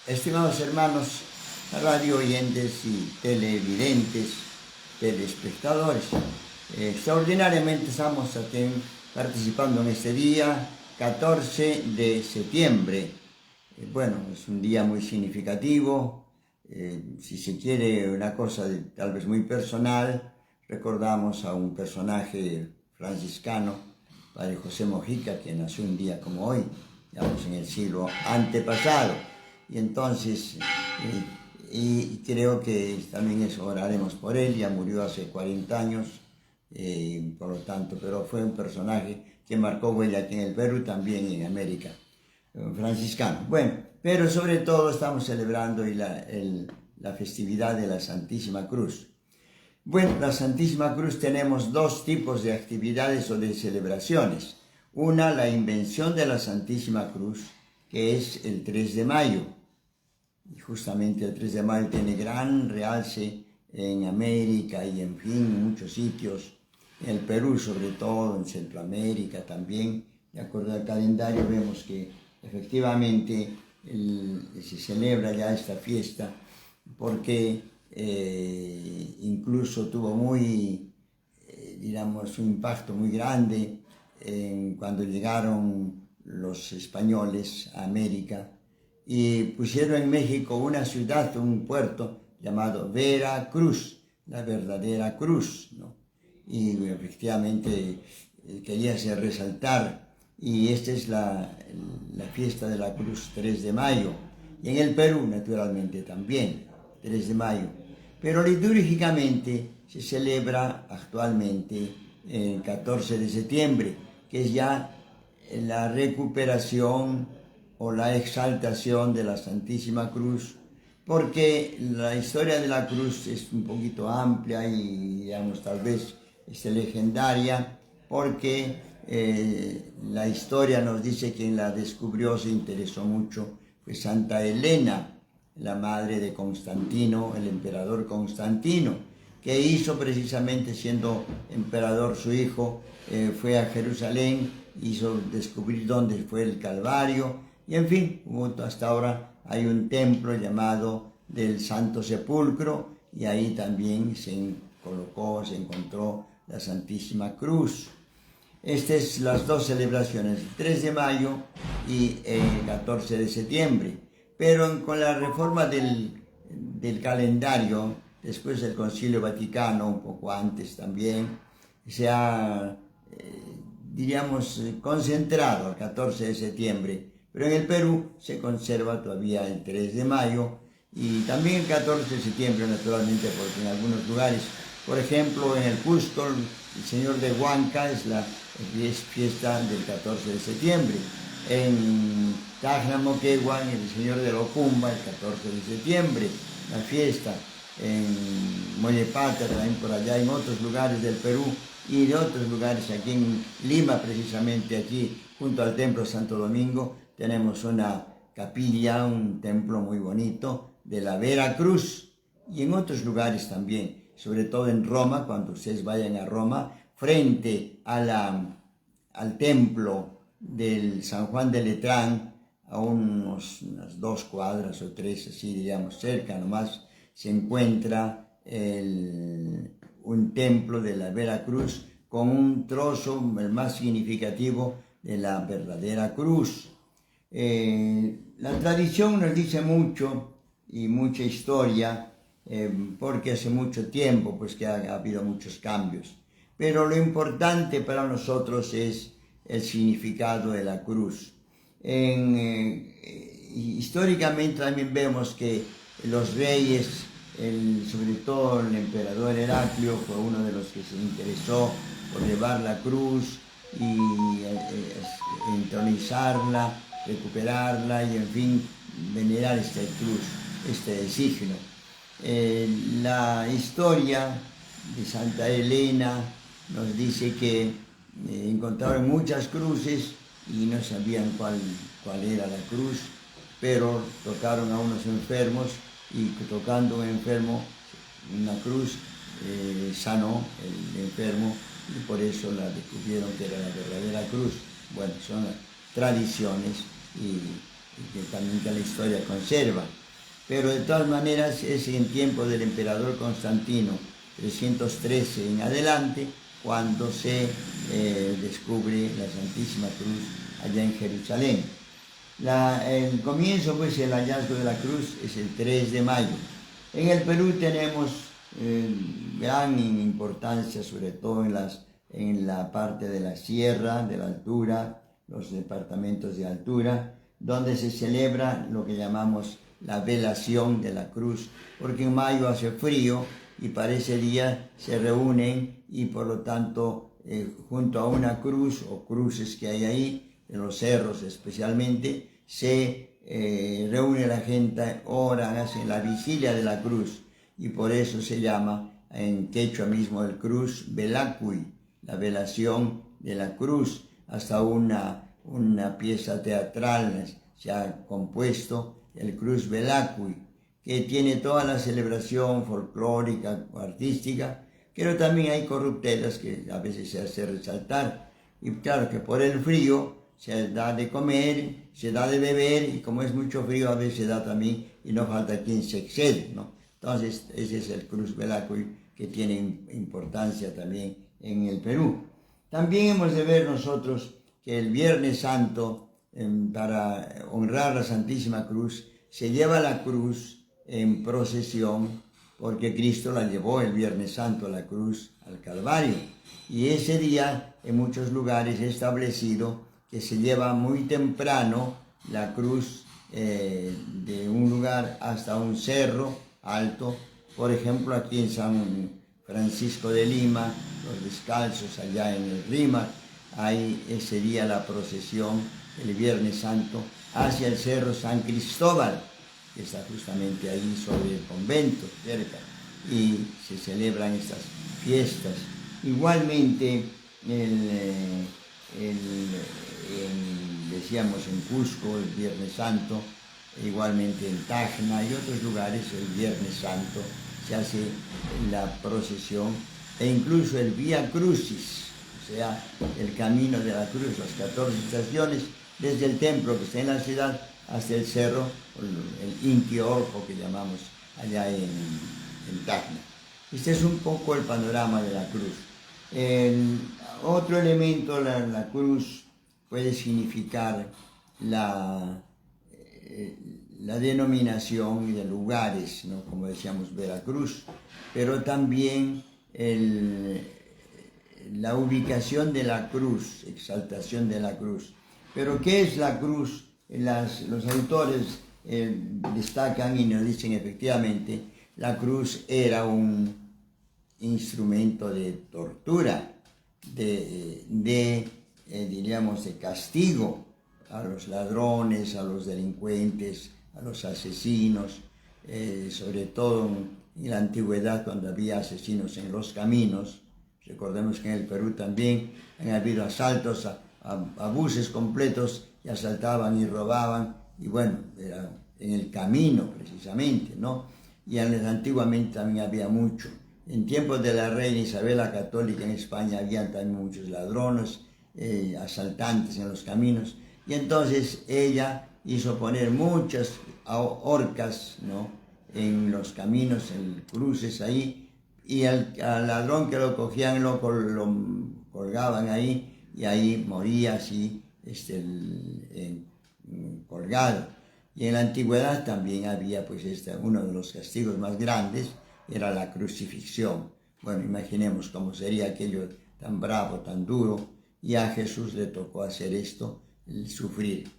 Estimados hermanos, radio oyentes y televidentes, telespectadores, extraordinariamente estamos participando en este día 14 de septiembre. Bueno, es un día muy significativo. Si se quiere una cosa tal vez muy personal, recordamos a un personaje franciscano, Padre José Mojica, que nació un día como hoy, digamos en el siglo antepasado. Y entonces, y creo que también eso oraremos por él. Ya murió hace 40 años, por lo tanto, pero fue un personaje que marcó huella aquí en el Perú, también en América, franciscano. Bueno, pero sobre todo estamos celebrando hoy la festividad de la Santísima Cruz. Bueno, la Santísima Cruz tenemos dos tipos de actividades o de celebraciones. Una, la invención de la Santísima Cruz, que es el 3 de mayo. Y justamente el 3 de mayo tiene gran realce en América y en fin, en muchos sitios. En el Perú sobre todo, en Centroamérica también. De acuerdo al calendario vemos que efectivamente se celebra ya esta fiesta porque incluso tuvo digamos, un impacto muy grande cuando llegaron los españoles a América y pusieron en México una ciudad, un puerto llamado Veracruz, la verdadera cruz, ¿no? Y efectivamente quería resaltar, y esta es la fiesta de la Cruz 3 de mayo, y en el Perú naturalmente también, 3 de mayo, pero litúrgicamente se celebra actualmente el 14 de septiembre, que es ya la recuperación o la exaltación de la Santísima Cruz, porque la historia de la cruz es un poquito amplia y, digamos, tal vez es legendaria, porque la historia nos dice que quien la descubrió, se interesó mucho, fue Santa Elena, la madre de Constantino, el emperador Constantino, que hizo precisamente siendo emperador su hijo, fue a Jerusalén, hizo descubrir dónde fue el Calvario, y en fin, hasta ahora hay un templo llamado del Santo Sepulcro, y ahí también se encontró la Santísima Cruz. Estas son las dos celebraciones, el 3 de mayo y el 14 de septiembre. Pero con la reforma del calendario, después del Concilio Vaticano, un poco antes también, se ha, diríamos, concentrado el 14 de septiembre. Pero en el Perú se conserva todavía el 3 de mayo y también el 14 de septiembre, naturalmente, porque en algunos lugares, por ejemplo, en el Cusco, el Señor de Huanca es fiesta del 14 de septiembre. En Tacna, Moquegua, el Señor de Locumba, el 14 de septiembre, la fiesta. En Mollepata, también por allá, en otros lugares del Perú y de otros lugares, aquí en Lima, precisamente aquí, junto al Templo Santo Domingo, tenemos una capilla, un templo muy bonito de la Veracruz, y en otros lugares también, sobre todo en Roma, cuando ustedes vayan a Roma, frente al templo del San Juan de Letrán, a unas 2 cuadras o 3, así digamos, cerca nomás, se encuentra un templo de la Veracruz con un trozo, el más significativo, de la verdadera cruz. La tradición nos dice mucho y mucha historia, porque hace mucho tiempo pues que ha habido muchos cambios, pero lo importante para nosotros es el significado de la cruz. Históricamente también vemos que los reyes, sobre todo el emperador Heraclio, fue uno de los que se interesó por llevar la cruz y entronizarla, recuperarla y en fin, venerar esta cruz, este signo. La historia de Santa Elena nos dice que encontraron muchas cruces y no sabían cuál era la cruz, pero tocaron a unos enfermos y tocando a un enfermo una cruz, sanó el enfermo, y por eso la descubrieron que era la verdadera cruz. Bueno, son tradiciones y que también que la historia conserva. Pero de todas maneras es en tiempo del emperador Constantino, 313 en adelante, cuando se descubre la Santísima Cruz allá en Jerusalén. El comienzo, pues el hallazgo de la cruz es el 3 de mayo. En el Perú tenemos gran importancia, sobre todo en la parte de la sierra, de la altura, los departamentos de altura, donde se celebra lo que llamamos la velación de la cruz, porque en mayo hace frío y para ese día se reúnen y por lo tanto junto a una cruz o cruces que hay ahí, en los cerros especialmente, se reúne la gente, oran, hacen la vigilia de la cruz y por eso se llama en quechua mismo el cruz velacuy, la velación de la cruz. Hasta una pieza teatral se ha compuesto, el cruz velacuy, que tiene toda la celebración folclórica o artística, pero también hay corruptelas que a veces se hace resaltar. Y claro que por el frío se da de comer, se da de beber, y como es mucho frío a veces se da también, y no falta quien se excede, ¿no? Entonces ese es el cruz velacuy, que tiene importancia también en el Perú. También hemos de ver nosotros que el Viernes Santo, para honrar la Santísima Cruz, se lleva la cruz en procesión, porque Cristo la llevó el Viernes Santo a la cruz, al Calvario. Y ese día en muchos lugares he establecido que se lleva muy temprano la cruz de un lugar hasta un cerro alto. Por ejemplo, aquí en San Francisco de Lima, los descalzos allá en el Rímac, hay ese día la procesión, el Viernes Santo, hacia el Cerro San Cristóbal, que está justamente ahí sobre el convento, cerca, y se celebran estas fiestas. Igualmente, decíamos en Cusco el Viernes Santo, igualmente en Tacna y otros lugares el Viernes Santo se hace la procesión e incluso el Vía Crucis, o sea, el camino de la cruz, las 14 estaciones, desde el templo que está en la ciudad hasta el cerro, el Inti Orjo que llamamos allá en Tacna. Este es un poco el panorama de la cruz. Otro elemento, la cruz puede significar la denominación de lugares, ¿no? Como decíamos, Veracruz, pero también la ubicación de la cruz, exaltación de la cruz. Pero ¿qué es la cruz? Los autores destacan y nos dicen efectivamente, la cruz era un instrumento de tortura, diríamos, de castigo a los ladrones, a los delincuentes, a los asesinos, sobre todo en la antigüedad cuando había asesinos en los caminos. Recordemos que en el Perú también han habido asaltos a buses completos y asaltaban y robaban, y bueno, era en el camino precisamente, ¿no? Y antiguamente también había mucho. En tiempos de la reina Isabel la Católica en España había también muchos ladrones, asaltantes en los caminos, y entonces ella hizo poner muchas horcas, ¿no?, en los caminos, en cruces ahí, y al ladrón que lo cogían lo colgaban ahí, y ahí moría así colgado. Y en la antigüedad también había, pues, uno de los castigos más grandes era la crucifixión. Bueno, imaginemos cómo sería aquello tan bravo, tan duro, y a Jesús le tocó hacer esto, el sufrir.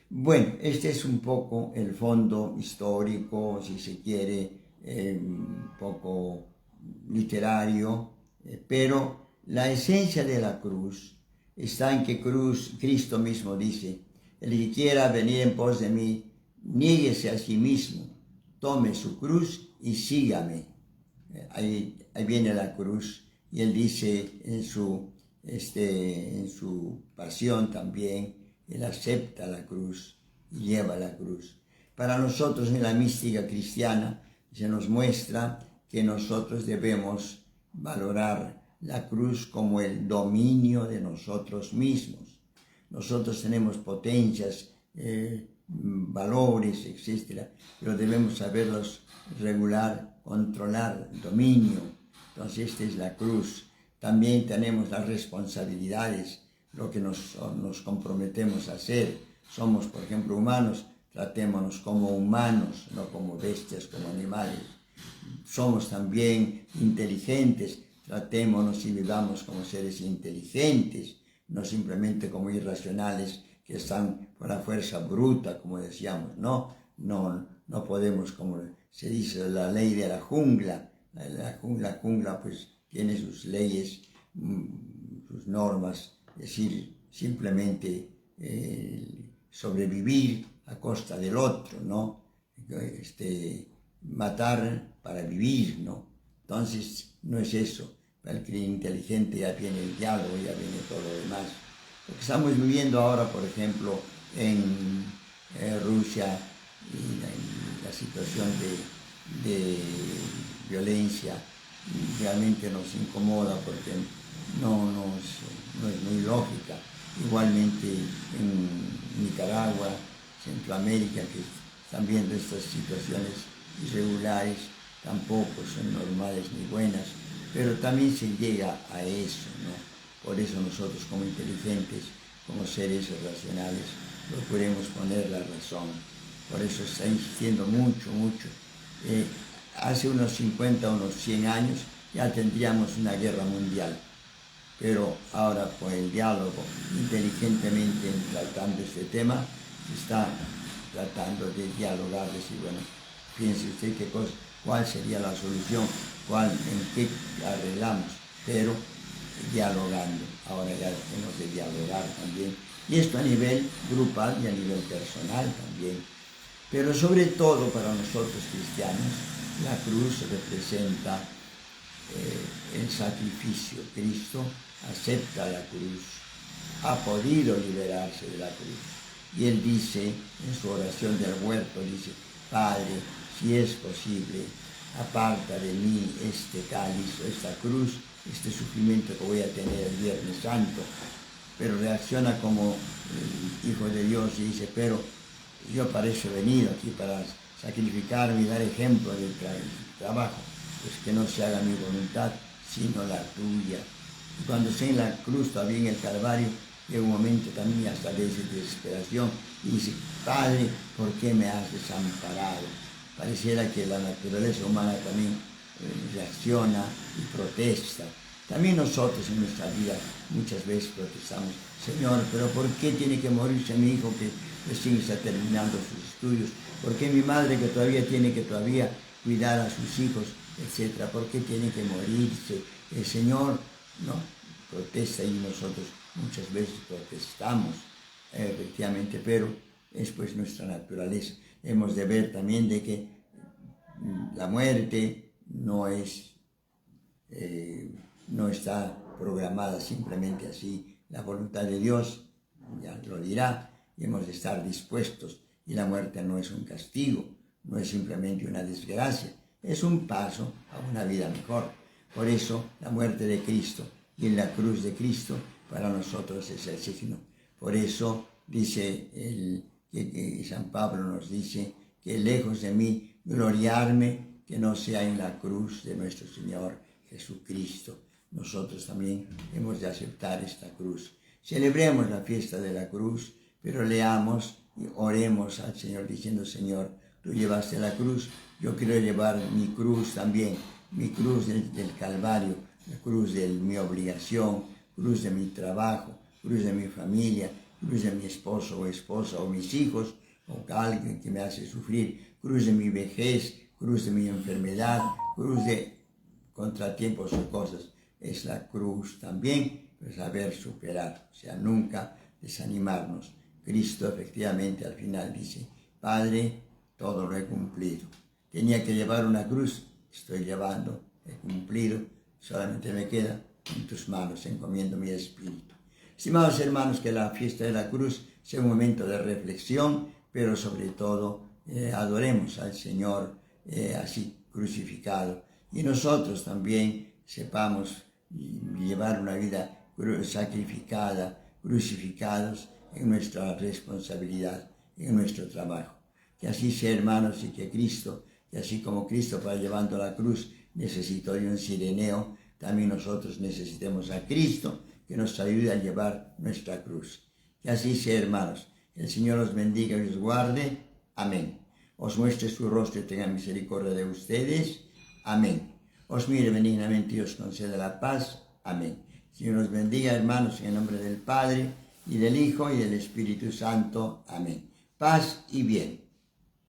Bueno, este es un poco el fondo histórico, si se quiere, un poco literario, pero la esencia de la cruz está en que Cristo mismo dice: el que quiera venir en pos de mí, niéguese a sí mismo, tome su cruz y sígame. Ahí viene la cruz, y él dice en su pasión también, él acepta la cruz y lleva la cruz. Para nosotros en la mística cristiana se nos muestra que nosotros debemos valorar la cruz como el dominio de nosotros mismos. Nosotros tenemos potencias valores, etcétera, pero debemos saberlos regular, controlar, dominio. Entonces esta es la cruz. También tenemos las responsabilidades, lo que nos comprometemos a hacer. Somos, por ejemplo, humanos, tratémonos como humanos, no como bestias, como animales. Somos también inteligentes, tratémonos y vivamos como seres inteligentes, no simplemente como irracionales que están por la fuerza bruta, como decíamos, no podemos, como se dice, la ley de la jungla. La jungla pues tiene sus leyes, sus normas, es decir, simplemente sobrevivir a costa del otro, ¿no? Matar para vivir, ¿no? Entonces no es eso. Para el que es inteligente ya viene el diálogo, ya viene todo lo demás. Lo que estamos viviendo ahora, por ejemplo, en Rusia, y la situación de violencia, realmente nos incomoda porque no es muy lógica. Igualmente en Nicaragua, Centroamérica, que están viendo estas situaciones irregulares, tampoco son normales ni buenas, pero también se llega a eso, ¿no? Por eso nosotros como inteligentes, como seres racionales, procuremos poner la razón. Por eso está insistiendo mucho. Hace unos 50, unos 100 años ya tendríamos una guerra mundial, pero ahora con el diálogo, inteligentemente tratando este tema, se está tratando de dialogar, decir, bueno, piense usted cuál sería la solución, en qué arreglamos, pero dialogando. Ahora ya tenemos que dialogar también, y esto a nivel grupal y a nivel personal también. Pero sobre todo para nosotros cristianos, la cruz representa el sacrificio. Cristo acepta la cruz, ha podido liberarse de la cruz. Y él dice en su oración del huerto, dice, Padre, si es posible, aparta de mí este cáliz, esta cruz, este sufrimiento que voy a tener el Viernes Santo. Pero reacciona como el Hijo de Dios y dice, pero yo para eso he venido aquí, para sacrificarme y dar ejemplo del trabajo, pues que no se haga mi voluntad, sino la tuya. Y cuando esté en la cruz, todavía en el Calvario, llega un momento también hasta de desesperación, y dice, Padre, ¿por qué me has desamparado? Pareciera que la naturaleza humana también reacciona y protesta. También nosotros en nuestra vida muchas veces protestamos, Señor, pero ¿por qué tiene que morirse mi hijo que recién está terminando sus estudios? ¿Por qué mi madre que todavía tiene que cuidar a sus hijos, etcétera? ¿Por qué tiene que morirse? El Señor, ¿no? Protesta, y nosotros muchas veces protestamos, efectivamente, pero es pues nuestra naturaleza. Hemos de ver también de que la muerte no está programada simplemente así. La voluntad de Dios ya lo dirá, y hemos de estar dispuestos. Y la muerte no es un castigo, no es simplemente una desgracia, es un paso a una vida mejor. Por eso la muerte de Cristo y en la cruz de Cristo para nosotros es el signo. Por eso dice que San Pablo nos dice que lejos de mí gloriarme que no sea en la cruz de nuestro Señor Jesucristo. Nosotros también hemos de aceptar esta cruz. Celebremos la fiesta de la cruz, pero leamos y oremos al Señor diciendo, Señor, tú llevaste la cruz, yo quiero llevar mi cruz también, mi cruz del Calvario, la cruz de mi obligación, cruz de mi trabajo, cruz de mi familia, cruz de mi esposo o esposa o mis hijos, o alguien que me hace sufrir, cruz de mi vejez, cruz de mi enfermedad, cruz de contratiempos o cosas. Es la cruz también, pues saber superar, o sea, nunca desanimarnos. Cristo efectivamente al final dice, Padre, todo lo he cumplido. Tenía que llevar una cruz, estoy llevando, he cumplido, solamente me queda en tus manos, encomiendo mi espíritu. Estimados hermanos, que la fiesta de la cruz sea un momento de reflexión, pero sobre todo adoremos al Señor así crucificado. Y nosotros también sepamos llevar una vida sacrificada, crucificados en nuestra responsabilidad. en nuestro trabajo. Que así sea, hermanos, y que Cristo, y así como Cristo para llevando la cruz necesitó de un cireneo, también nosotros necesitemos a Cristo que nos ayude a llevar nuestra cruz. Que así sea, hermanos. El Señor os bendiga y os guarde. Amén. Os muestre su rostro y tenga misericordia de ustedes. Amén. Os mire benignamente y os conceda la paz. Amén. Señor os bendiga, hermanos, en el nombre del Padre, y del Hijo, y del Espíritu Santo. Amén. Paz y bien.